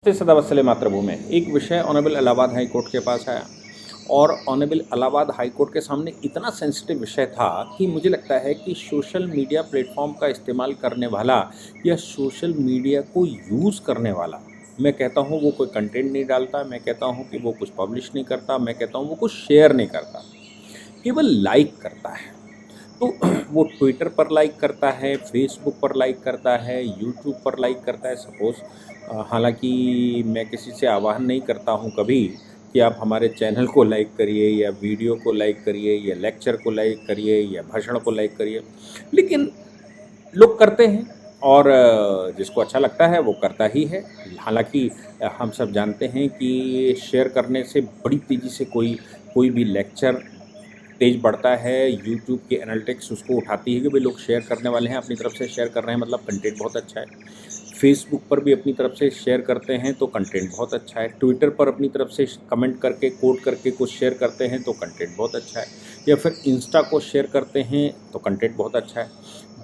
से सदा वत्सले मातृभूमि एक विषय ऑनरेबल इलाहाबाद हाई कोर्ट के पास आया और ऑनरेबल इलाहाबाद हाई कोर्ट के सामने इतना सेंसिटिव विषय था कि मुझे लगता है कि सोशल मीडिया प्लेटफॉर्म का इस्तेमाल करने वाला या सोशल मीडिया को यूज़ करने वाला, मैं कहता हूँ वो कोई कंटेंट नहीं डालता, मैं कहता हूँ कि वो कुछ पब्लिश नहीं करता, मैं कहता हूँ वो कुछ शेयर नहीं करता, केवल लाइक करता है। तो वो ट्विटर पर लाइक करता है, फेसबुक पर लाइक करता है, यूट्यूब पर लाइक करता है सपोज़। हालांकि मैं किसी से आह्वान नहीं करता हूं कभी कि आप हमारे चैनल को लाइक करिए या वीडियो को लाइक करिए या लेक्चर को लाइक करिए या भाषण को लाइक करिए, लेकिन लोग करते हैं और जिसको अच्छा लगता है वो करता ही है। हालांकि हम सब जानते हैं कि शेयर करने से बड़ी तेज़ी से कोई कोई भी लेक्चर तेज बढ़ता है, यूट्यूब की एनालिटिक्स उसको उठाती है कि भाई लोग शेयर करने वाले हैं, अपनी तरफ से शेयर कर रहे हैं मतलब कंटेंट बहुत अच्छा है। फेसबुक पर भी अपनी तरफ से शेयर करते हैं तो कंटेंट बहुत अच्छा है। ट्विटर पर अपनी तरफ से कमेंट करके कोट करके कुछ शेयर करते हैं तो कंटेंट बहुत अच्छा है, या फिर इंस्टा को शेयर करते हैं तो कंटेंट बहुत अच्छा है।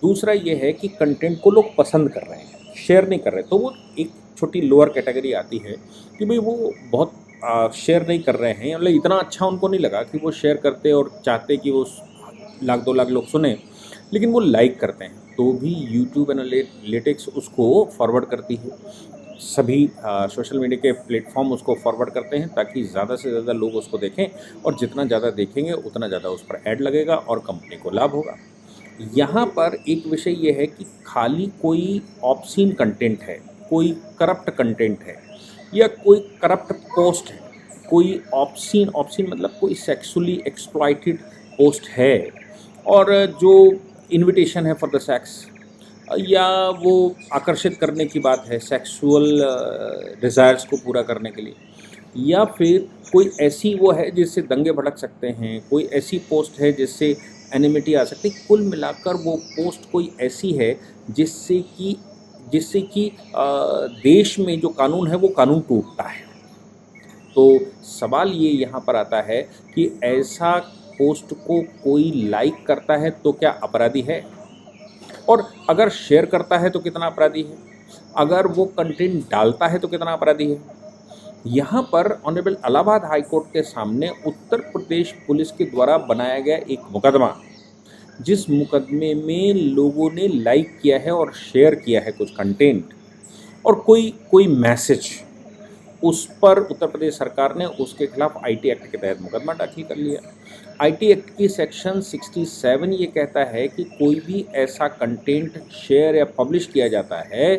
दूसरा ये है कि कंटेंट को लोग पसंद कर रहे हैं, शेयर नहीं कर रहे, तो वो एक छोटी लोअर कैटेगरी आती है कि भाई वो बहुत शेयर नहीं कर रहे हैं, मतलब इतना अच्छा उनको नहीं लगा कि वो शेयर करते और चाहते कि वो लाख 2 लाख लोग सुने, लेकिन वो लाइक करते हैं तो भी यूट्यूब एनालिटिक्स उसको फॉरवर्ड करती है। सभी सोशल मीडिया के प्लेटफॉर्म उसको फॉरवर्ड करते हैं ताकि ज़्यादा से ज़्यादा लोग उसको देखें, और जितना ज़्यादा देखेंगे उतना ज़्यादा उस पर ऐड लगेगा और कंपनी को लाभ होगा। यहाँ पर एक विषय ये है कि खाली कोई ऑब्सीन कंटेंट है, कोई करप्ट कंटेंट है या कोई करप्ट पोस्ट है, कोई ऑब्सीन ऑब्सीन मतलब कोई सेक्सुअली एक्सप्लॉइटेड पोस्ट है और जो इनविटेशन है फॉर द सेक्स, या वो आकर्षित करने की बात है सेक्सुअल डिज़ायर्स को पूरा करने के लिए, या फिर कोई ऐसी वो है जिससे दंगे भड़क सकते हैं, कोई ऐसी पोस्ट है जिससे एनिमिटी आ सकती है, कुल मिलाकर वो पोस्ट कोई ऐसी है जिससे कि देश में जो कानून है वो कानून टूटता है। तो सवाल ये यहाँ पर आता है कि ऐसा पोस्ट को कोई लाइक करता है तो क्या अपराधी है, और अगर शेयर करता है तो कितना अपराधी है, अगर वो कंटेंट डालता है तो कितना अपराधी है। यहाँ पर ऑनरेबल इलाहाबाद हाई कोर्ट के सामने उत्तर प्रदेश पुलिस के द्वारा बनाया गया एक मुकदमा, जिस मुकदमे में लोगों ने लाइक किया है और शेयर किया है कुछ कंटेंट और कोई कोई मैसेज, उस पर उत्तर प्रदेश सरकार ने उसके खिलाफ आईटी एक्ट के तहत मुकदमा दाखिल कर लिया। आईटी एक्ट की सेक्शन 67 ये कहता है कि कोई भी ऐसा कंटेंट शेयर या पब्लिश किया जाता है,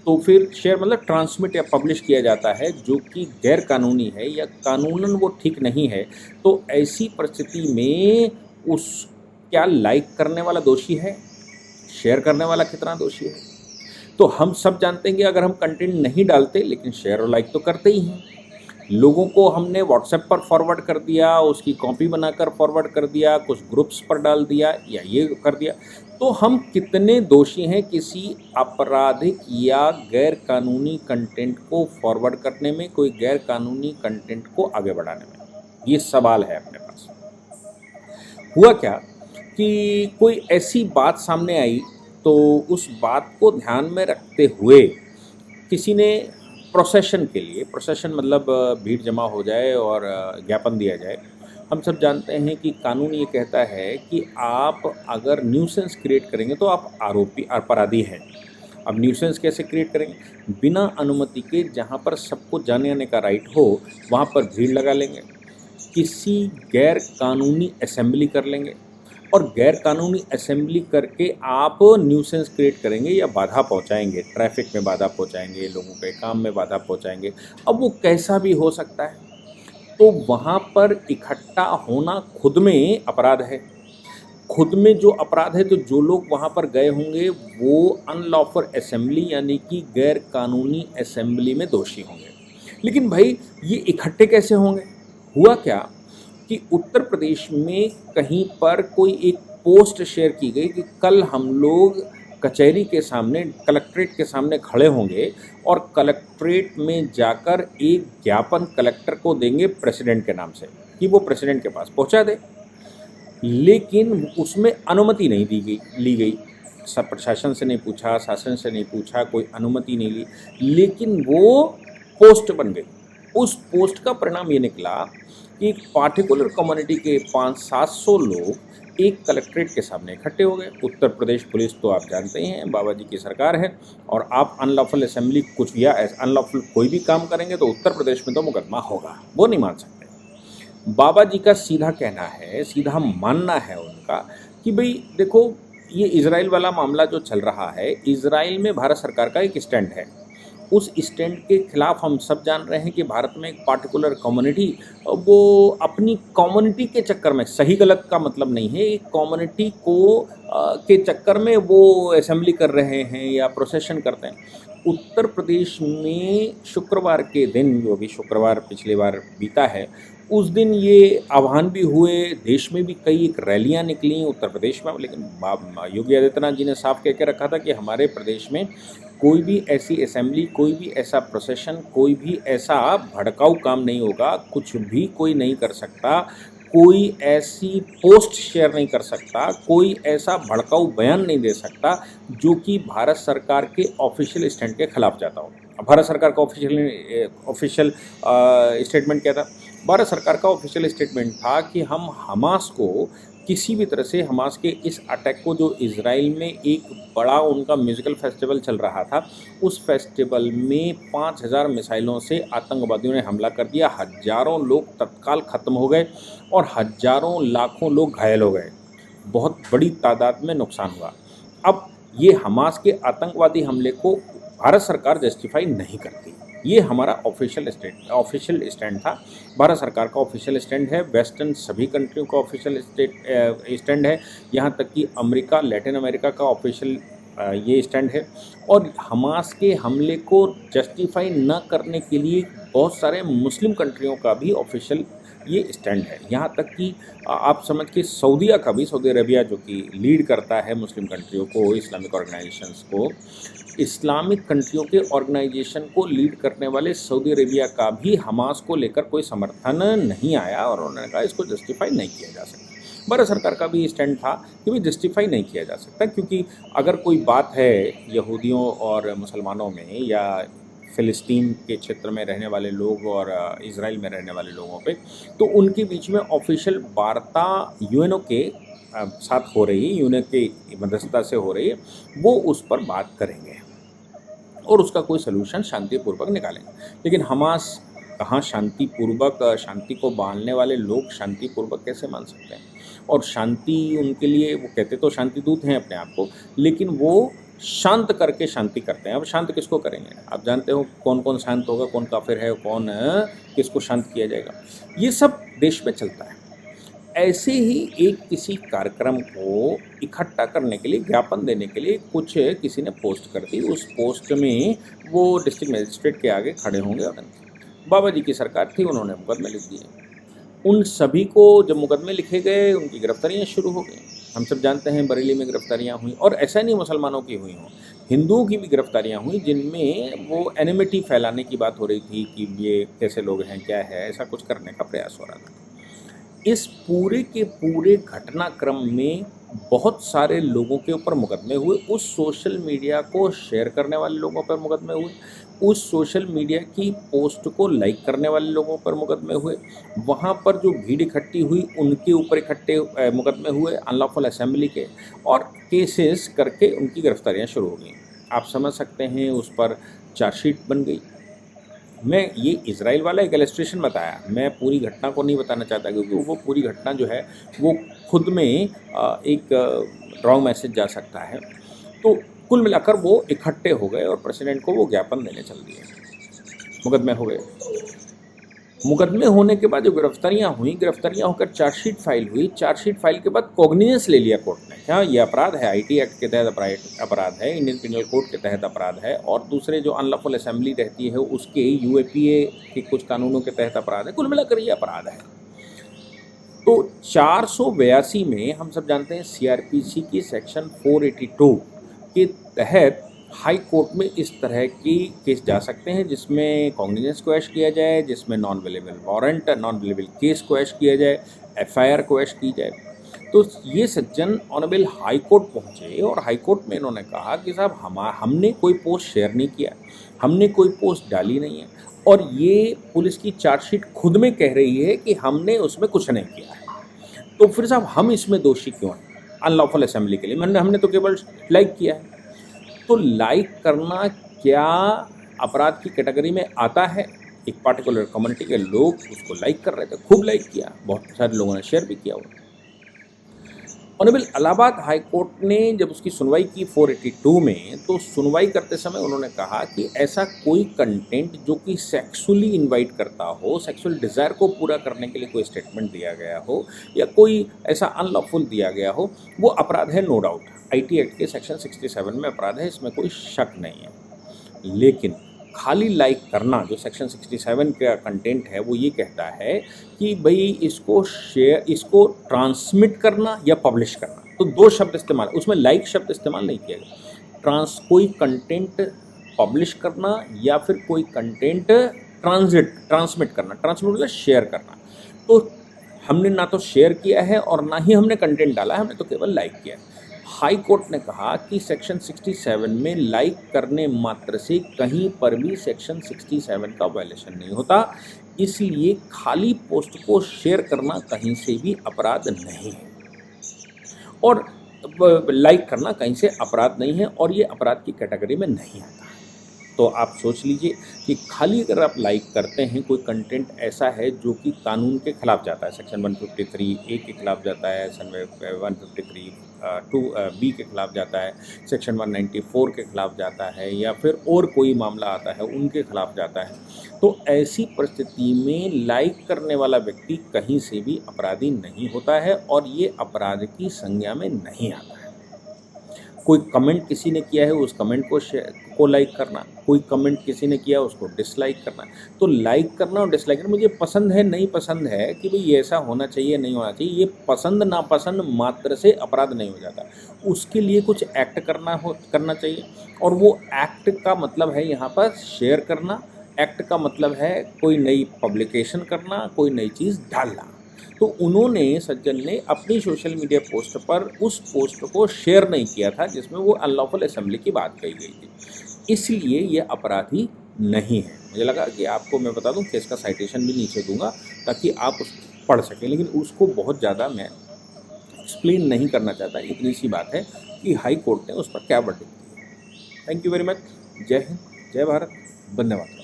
तो फिर शेयर मतलब ट्रांसमिट या पब्लिश किया जाता है जो कि गैर कानूनी है या कानूनन वो ठीक नहीं है, तो ऐसी परिस्थिति में उस क्या लाइक करने वाला दोषी है, शेयर करने वाला कितना दोषी है। तो हम सब जानते हैं कि अगर हम कंटेंट नहीं डालते लेकिन शेयर और लाइक तो करते ही हैं, लोगों को हमने व्हाट्सएप पर फॉरवर्ड कर दिया, उसकी कॉपी बनाकर फॉरवर्ड कर दिया, कुछ ग्रुप्स पर डाल दिया या ये कर दिया, तो हम कितने दोषी हैं किसी आपराधिक या गैर कानूनी कंटेंट को फॉरवर्ड करने में, कोई गैर कानूनी कंटेंट को आगे बढ़ाने में, ये सवाल है अपने पास। हुआ क्या कि कोई ऐसी बात सामने आई तो उस बात को ध्यान में रखते हुए किसी ने प्रोसेशन के लिए, प्रोसेशन मतलब भीड़ जमा हो जाए और ज्ञापन दिया जाए। हम सब जानते हैं कि कानून ये कहता है कि आप अगर न्यूसेंस क्रिएट करेंगे तो आप आरोपी अपराधी हैं। अब न्यूसेंस कैसे क्रिएट करेंगे, बिना अनुमति के, जहाँ पर सबको जाने आने का राइट हो वहाँ पर भीड़ लगा लेंगे, किसी गैर कानूनी असेंबली कर लेंगे और गैर कानूनी असेंबली करके आप न्यूसेंस क्रिएट करेंगे या बाधा पहुंचाएंगे, ट्रैफिक में बाधा पहुंचाएंगे, लोगों के काम में बाधा पहुंचाएंगे, अब वो कैसा भी हो सकता है। तो वहाँ पर इकट्ठा होना खुद में अपराध है, खुद में जो अपराध है, तो जो लोग वहाँ पर गए होंगे वो अनलॉफुल असेंबली यानी कि गैर कानूनी असेंबली में दोषी होंगे। लेकिन भाई ये इकट्ठे कैसे होंगे। हुआ क्या कि उत्तर प्रदेश में कहीं पर कोई एक पोस्ट शेयर की गई कि कल हम लोग कचहरी के सामने, कलेक्ट्रेट के सामने खड़े होंगे और कलेक्ट्रेट में जाकर एक ज्ञापन कलेक्टर को देंगे प्रेसिडेंट के नाम से कि वो प्रेसिडेंट के पास पहुंचा दे, लेकिन उसमें अनुमति नहीं ली गई, सब प्रशासन से नहीं पूछा, शासन से नहीं पूछा, कोई अनुमति नहीं ली, लेकिन वो पोस्ट बन गई। उस पोस्ट का परिणाम ये निकला कि एक पार्टिकुलर कम्युनिटी के 500-700 लोग एक कलेक्ट्रेट के सामने इकट्ठे हो गए। उत्तर प्रदेश पुलिस तो आप जानते ही हैं, बाबा जी की सरकार है, और आप अनलॉफुल असेंबली कुछ या अनलॉफुल कोई भी काम करेंगे तो उत्तर प्रदेश में तो मुकदमा होगा, वो नहीं मान सकते। बाबा जी का सीधा कहना है, सीधा मानना है उनका कि भाई देखो, ये इजराइल वाला मामला जो चल रहा है, इजराइल में भारत सरकार का एक स्टैंड है। उस स्टैंड के खिलाफ हम सब जान रहे हैं कि भारत में एक पार्टिकुलर कम्युनिटी, वो अपनी कम्युनिटी के चक्कर में, सही गलत का मतलब नहीं है, एक कम्युनिटी को के चक्कर में वो असेंबली कर रहे हैं या प्रोसेशन करते हैं। उत्तर प्रदेश में शुक्रवार के दिन, जो अभी शुक्रवार पिछले बार बीता है, उस दिन ये आह्वान भी हुए, देश में भी कई एक रैलियां निकली उत्तर प्रदेश में, लेकिन योगी आदित्यनाथ जी ने साफ कह के रखा था कि हमारे प्रदेश में कोई भी ऐसी असेंबली, कोई भी ऐसा प्रोसेशन, कोई भी ऐसा भड़काऊ काम नहीं होगा, कुछ भी कोई नहीं कर सकता, कोई ऐसी पोस्ट शेयर नहीं कर सकता, कोई ऐसा भड़काऊ बयान नहीं दे सकता जो कि भारत सरकार के ऑफिशियल स्टैंड के खिलाफ जाता हो। भारत सरकार का ऑफिशियल स्टेटमेंट क्या था? भारत सरकार का ऑफिशियल स्टेटमेंट था कि हम हमास को किसी भी तरह से, हमास के इस अटैक को, जो इजराइल में एक बड़ा उनका म्यूज़िकल फेस्टिवल चल रहा था, उस फेस्टिवल में 5000 मिसाइलों से आतंकवादियों ने हमला कर दिया, हज़ारों लोग तत्काल ख़त्म हो गए और हज़ारों लाखों लोग घायल हो गए, बहुत बड़ी तादाद में नुकसान हुआ। अब ये हमास के आतंकवादी हमले को भारत सरकार जस्टिफाई नहीं करती, ये हमारा ऑफिशियल स्टैंड था। भारत सरकार का ऑफिशियल स्टैंड है, वेस्टर्न सभी कंट्रियों का ऑफिशियल स्टैंड है, यहाँ तक कि अमेरिका, लैटिन अमेरिका का ऑफिशियल ये स्टैंड है। और हमास के हमले को जस्टिफाई न करने के लिए बहुत सारे मुस्लिम कंट्रियों का भी ऑफिशियल ये स्टैंड है, यहाँ तक कि आप समझ के सऊदीया का भी, सऊदी अरेबिया जो कि लीड करता है मुस्लिम कंट्रियों को, इस्लामिक ऑर्गेनाइजेशंस को, इस्लामिक कंट्रियों के ऑर्गेनाइजेशन को लीड करने वाले सऊदी अरेबिया का भी हमास को लेकर कोई समर्थन नहीं आया और उन्होंने कहा इसको जस्टिफाई नहीं किया जा सकता। भारत सरकार का भी स्टैंड था कि भी जस्टिफाई नहीं किया जा सकता, क्योंकि अगर कोई बात है यहूदियों और मुसलमानों में, या फ़िलिस्तीन के क्षेत्र में रहने वाले लोग और इजराइल में रहने वाले लोगों पे, तो उनके बीच में ऑफिशियल वार्ता यूएनओ के साथ हो रही है, यूएनओ की मध्यस्थता से हो रही है, वो उस पर बात करेंगे और उसका कोई सलूशन शांतिपूर्वक निकालेंगे। लेकिन हमास कहाँ शांतिपूर्वक, शांति को बांधने वाले लोग शांतिपूर्वक कैसे मान सकते हैं? और शांति उनके लिए, वो कहते तो शांति दूत हैं अपने आप को, लेकिन वो शांत करके शांति करते हैं। अब शांत किसको करेंगे? आप जानते हो कौन कौन शांत होगा, कौन काफिर है, कौन किसको शांत किया जाएगा, ये सब देश में चलता है। ऐसे ही एक किसी कार्यक्रम को इकट्ठा करने के लिए, ज्ञापन देने के लिए कुछ किसी ने पोस्ट कर दी, उस पोस्ट में वो डिस्ट्रिक्ट मजिस्ट्रेट के आगे खड़े होंगे और बाबा जी की सरकार थी, उन्होंने मुकदमे लिख दिए। उन सभी को जब मुकदमे लिखे गए, उनकी गिरफ्तारियाँ शुरू हो गई। हम सब जानते हैं बरेली में गिरफ्तारियाँ हुई, और ऐसा नहीं मुसलमानों की हुई हों, हिंदुओं की भी गिरफ्तारियाँ हुई, जिनमें वो एनिमिटी फैलाने की बात हो रही थी कि ये कैसे लोग हैं, क्या है, ऐसा कुछ करने का प्रयास हो रहा था। इस पूरे के पूरे घटनाक्रम में बहुत सारे लोगों के ऊपर मुकदमे हुए, उस सोशल मीडिया को शेयर करने वाले लोगों पर मुकदमे हुए, उस सोशल मीडिया की पोस्ट को लाइक करने वाले लोगों पर मुकदमे हुए, वहाँ पर जो भीड़ इकट्ठी हुई उनके ऊपर इकट्ठे मुकदमे हुए अनलॉफुल असेंबली के, और केसेस करके उनकी गिरफ्तारियाँ शुरू हो गई। आप समझ सकते हैं, उस पर चार्जशीट बन गई। मैं ये इजराइल वाला एक इलस्ट्रेशन बताया, मैं पूरी घटना को नहीं बताना चाहता, क्योंकि वो पूरी घटना जो है वो खुद में एक रॉन्ग मैसेज जा सकता है। तो कुल मिलाकर वो इकट्ठे हो गए और प्रेसिडेंट को वो ज्ञापन देने चल दिए, मुकदमे हो गए। मुकदमे होने के बाद जो गिरफ्तारियाँ हुई, गिरफ्तारियाँ होकर चार्जशीट फाइल हुई, चार्जशीट फाइल के बाद कॉग्निजेंस ले लिया कोर्ट ने, हाँ ये अपराध है, आईटी एक्ट के तहत अपराध है, इंडियन पिनल कोड के तहत अपराध है, और दूसरे जो अनलॉफुल असेंबली रहती है उसके यूएपीए के कुछ कानूनों के तहत अपराध है। कुल मिलाकर ये अपराध है। तो 482 में हम सब जानते हैं सीआरपीसी की सेक्शन 482 के तहत हाई कोर्ट में इस तरह की केस जा सकते हैं, जिसमें कॉग्निजेंस को ऐश किया जाए, जिसमें non available warrant, non available case को ऐश किया जाए, एफआईआर को ऐश की जाए। तो ये सज्जन ऑनरेबल हाई कोर्ट पहुँचे और हाई कोर्ट में इन्होंने कहा कि साहब हमने कोई पोस्ट शेयर नहीं किया, हमने कोई पोस्ट डाली नहीं है, और ये पुलिस की चार्जशीट खुद में कह रही है कि हमने उसमें कुछ नहीं किया है। तो फिर साहब हम इसमें दोषी क्यों हैं? अनलॉफुल असेंबली के लिए हमने तो केवल लाइक किया है। तो लाइक करना क्या अपराध की कैटेगरी में आता है? एक पार्टिकुलर कम्युनिटी के लोग उसको लाइक कर रहे थे, खूब लाइक किया, बहुत सारे लोगों ने शेयर भी किया हुआ। ऑनरेबल इलाहाबाद हाई कोर्ट ने जब उसकी सुनवाई की 482 में, तो सुनवाई करते समय उन्होंने कहा कि ऐसा कोई कंटेंट जो कि सेक्सुअली इनवाइट करता हो, सेक्सुअल डिज़ायर को पूरा करने के लिए कोई स्टेटमेंट दिया गया हो या कोई ऐसा अनलॉफुल दिया गया हो, वो अपराध है, नो डाउट। आईटी एक्ट के सेक्शन 67 में अपराध है, इसमें कोई शक नहीं है। लेकिन खाली लाइक करना, जो सेक्शन 67 का कंटेंट है, वो ये कहता है कि भाई इसको शेयर, इसको ट्रांसमिट करना या पब्लिश करना, तो दो शब्द इस्तेमाल, उसमें लाइक शब्द इस्तेमाल नहीं किया गया। कोई कंटेंट पब्लिश करना या फिर कोई कंटेंट ट्रांसमिट करना, ट्रांसमिट मतलब शेयर करना। तो हमने ना तो शेयर किया है और ना ही हमने कंटेंट डाला है, हमने तो केवल लाइक किया है। हाई कोर्ट ने कहा कि सेक्शन 67 में लाइक करने मात्र से कहीं पर भी सेक्शन 67 का वायलेशन नहीं होता, इसलिए खाली पोस्ट को शेयर करना कहीं से भी अपराध नहीं है और लाइक करना कहीं से अपराध नहीं है और ये अपराध की कैटेगरी में नहीं आता। तो आप सोच लीजिए कि खाली अगर आप लाइक करते हैं, कोई कंटेंट ऐसा है जो कि कानून के खिलाफ जाता है, सेक्शन 153A के खिलाफ जाता है, सेक्शन 153 2B के खिलाफ जाता है, सेक्शन 194 के खिलाफ जाता है या फिर और कोई मामला आता है उनके खिलाफ जाता है, तो ऐसी परिस्थिति में लाइक करने वाला व्यक्ति कहीं से भी अपराधी नहीं होता है और ये अपराध की संज्ञा में नहीं आता है। कोई कमेंट किसी ने किया है, उस कमेंट को लाइक करना, कोई कमेंट किसी ने किया उसको डिसलाइक करना, तो लाइक करना और डिसलाइक करना, मुझे पसंद है नहीं पसंद है कि भाई ये ऐसा होना चाहिए नहीं होना चाहिए, ये पसंद नापसंद मात्र से अपराध नहीं हो जाता, उसके लिए कुछ एक्ट करना चाहिए। और वो एक्ट का मतलब है यहाँ पर शेयर करना, एक्ट का मतलब है कोई नई पब्लिकेशन करना, कोई नई चीज़ डालना। तो उन्होंने, सज्जन ने अपनी सोशल मीडिया पोस्ट पर उस पोस्ट को शेयर नहीं किया था जिसमें वो अनलॉफुल असेंबली की बात कही गई थी, इसलिए ये अपराधी नहीं है। मुझे लगा कि आपको मैं बता दूं, केस का साइटेशन भी नीचे दूंगा ताकि आप उसको पढ़ सकें, लेकिन उसको बहुत ज़्यादा मैं एक्सप्लेन नहीं करना चाहता। इतनी सी बात है कि हाई कोर्ट ने उस पर क्या वर्डिक्ट दिया। Thank you very much. जय हिंद, जय भारत, धन्यवाद।